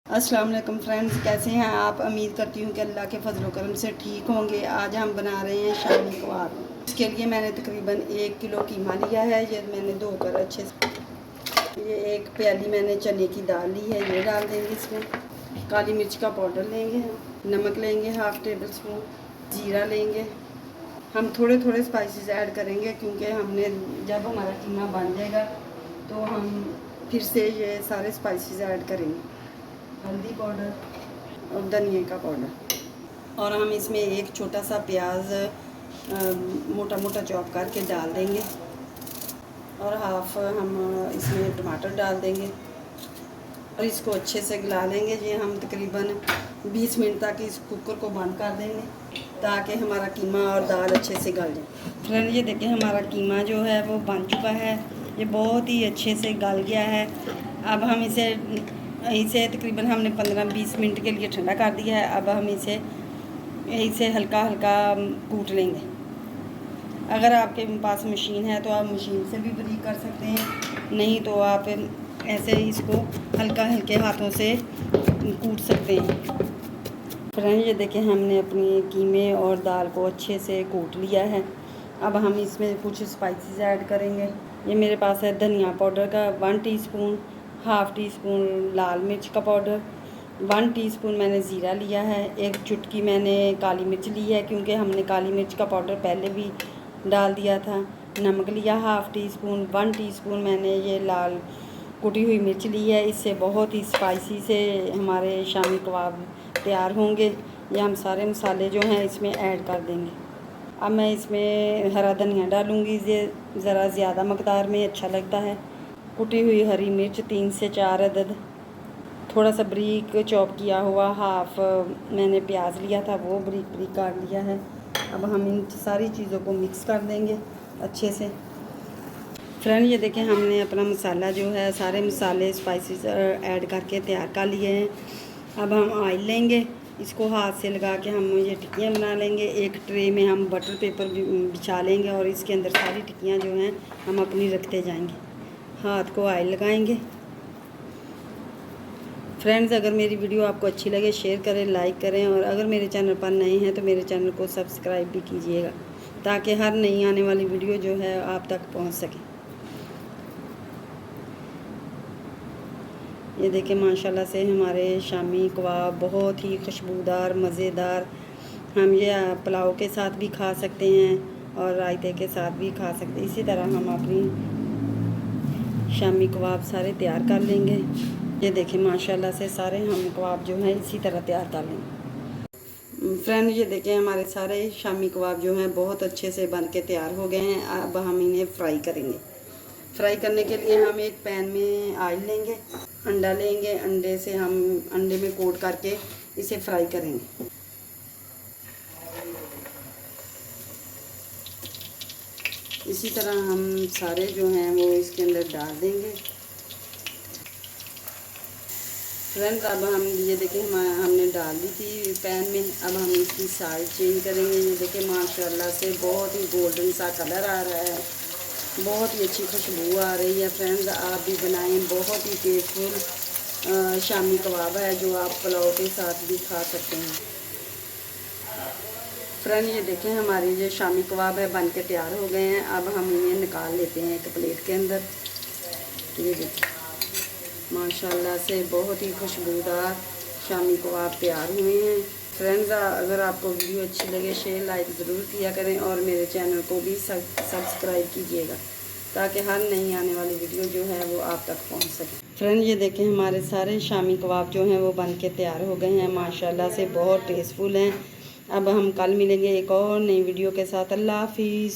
अस्सलाम वालेकुम फ्रेंड्स, कैसे हैं आप। उम्मीद करती हूँ कि अल्लाह के फजल करम से ठीक होंगे। आज हम बना रहे हैं शामी कबाब। इसके लिए मैंने तकरीबन 1 किलो कीमा लिया है। ये मैंने धोकर अच्छे से, ये 1 प्याली मैंने चने की दाल ली है, ये डाल देंगे इसमें। काली मिर्च का पाउडर लेंगे, नमक लेंगे हाफ़ टेबल स्पून, जीरा लेंगे। हम थोड़े थोड़े स्पाइसेस ऐड करेंगे क्योंकि हमने जब हमारा कीमा बन जाएगा तो हम फिर से ये सारे स्पाइसेस ऐड करेंगे। हल्दी पाउडर और धनिया का पाउडर, और हम इसमें एक छोटा सा प्याज मोटा मोटा चॉप करके डाल देंगे, और हाफ हम इसमें टमाटर डाल देंगे और इसको अच्छे से गला लेंगे। ये हम तकरीबन 20 मिनट तक इस कुकर को बंद कर देंगे ताकि हमारा कीमा और दाल अच्छे से गल जाए। फ्रेंड ये देखिए हमारा कीमा जो है वो बन चुका है, ये बहुत ही अच्छे से गल गया है। अब हम इसे तकरीबन हमने 15-20 मिनट के लिए ठंडा कर दिया है। अब हम इसे हल्का हल्का कूट लेंगे। अगर आपके पास मशीन है तो आप मशीन से भी बारीक कर सकते हैं, नहीं तो आप ऐसे इसको हल्का हल्के हाथों से कूट सकते हैं। फ्रेंड ये देखें हमने अपनी कीमे और दाल को अच्छे से कूट लिया है। अब हम इसमें कुछ स्पाइसेस ऐड करेंगे। ये मेरे पास है धनिया पाउडर का 1 टीस्पून, हाफ़ टी स्पून लाल मिर्च का पाउडर, 1 टीस्पून मैंने ज़ीरा लिया है, 1 चुटकी मैंने काली मिर्च ली है क्योंकि हमने काली मिर्च का पाउडर पहले भी डाल दिया था। नमक लिया हाफ़ टी स्पून, 1 टीस्पून मैंने ये लाल कुटी हुई मिर्च ली है। इससे बहुत ही स्पाइसी से हमारे शामी कबाब तैयार होंगे। ये हम सारे मसाले जो हैं इसमें ऐड कर देंगे। अब मैं इसमें हरा धनिया डालूँगी, ये ज़रा ज़्यादा मकदार में अच्छा लगता है। कुटी हुई हरी मिर्च 3 से 4 अदद, थोड़ा सा बारीक चॉप किया हुआ हाफ़ मैंने प्याज लिया था, वो बारीक बारीक काट लिया है। अब हम इन सारी चीज़ों को मिक्स कर देंगे अच्छे से। फ्रेंड ये देखें हमने अपना मसाला जो है सारे मसाले स्पाइसेस ऐड करके तैयार कर लिए हैं। अब हम ऑयल लेंगे, इसको हाथ से लगा के हम ये टिक्कियाँ बना लेंगे। एक ट्रे में हम बटर पेपर बिछा लेंगे और इसके अंदर सारी टिक्कियाँ जो हैं हम अपनी रखते जाएंगे। हाथ को ऑयल लगाएंगे। फ्रेंड्स अगर मेरी वीडियो आपको अच्छी लगे शेयर करें, लाइक करें, और अगर मेरे चैनल पर नए हैं तो मेरे चैनल को सब्सक्राइब भी कीजिएगा ताकि हर नई आने वाली वीडियो जो है आप तक पहुंच सके। ये देखें माशाल्लाह से हमारे शामी कबाब बहुत ही खुशबूदार मज़ेदार। हम ये पुलाव के साथ भी खा सकते हैं और रायते के साथ भी खा सकते हैं। इसी तरह हम अपनी शामी कबाब सारे तैयार कर लेंगे। ये देखें माशाल्लाह से सारे हम कबाब जो हैं इसी तरह तैयार कर लेंगे। फ्रेंड ये देखें हमारे सारे शामी कबाब जो हैं बहुत अच्छे से बन के तैयार हो गए हैं। अब हम इन्हें फ्राई करेंगे। फ्राई करने के लिए हम एक पैन में ऑयल लेंगे, अंडा लेंगे, अंडे से हम अंडे में कोट करके इसे फ्राई करेंगे। इसी तरह हम सारे जो हैं वो इसके अंदर डाल देंगे। फ्रेंड्स अब हम ये देखें हमने डाल दी थी पैन में। अब हम इसकी साइज चेंज करेंगे। ये देखें माशाल्लाह से बहुत ही गोल्डन सा कलर आ रहा है, बहुत ही अच्छी खुशबू आ रही है। फ्रेंड्स आप भी बनाएं, बहुत ही टेस्टफुल शामी कबाब है जो आप पुलाव के साथ भी खा सकते हैं। फ्रेंड ये देखें हमारी ये शामी कबाब है बन के तैयार हो गए हैं। अब हम इन्हें निकाल लेते हैं एक प्लेट के अंदर। ये देखें माशाल्लाह से बहुत ही खुशबूदार शामी कबाब तैयार हुए हैं। फ्रेंड्स अगर आपको वीडियो अच्छी लगे शेयर लाइक ज़रूर किया करें और मेरे चैनल को भी सब्सक्राइब कीजिएगा ताकि हर नई आने वाली वीडियो जो है वो आप तक पहुंच सके। फ्रेंड ये देखें हमारे सारे शामी कबाब जो हैं वो बन के तैयार हो गए हैं, माशाल्लाह से बहुत टेस्टफुल हैं। अब हम कल मिलेंगे एक और नई वीडियो के साथ। अल्लाह हाफिज़।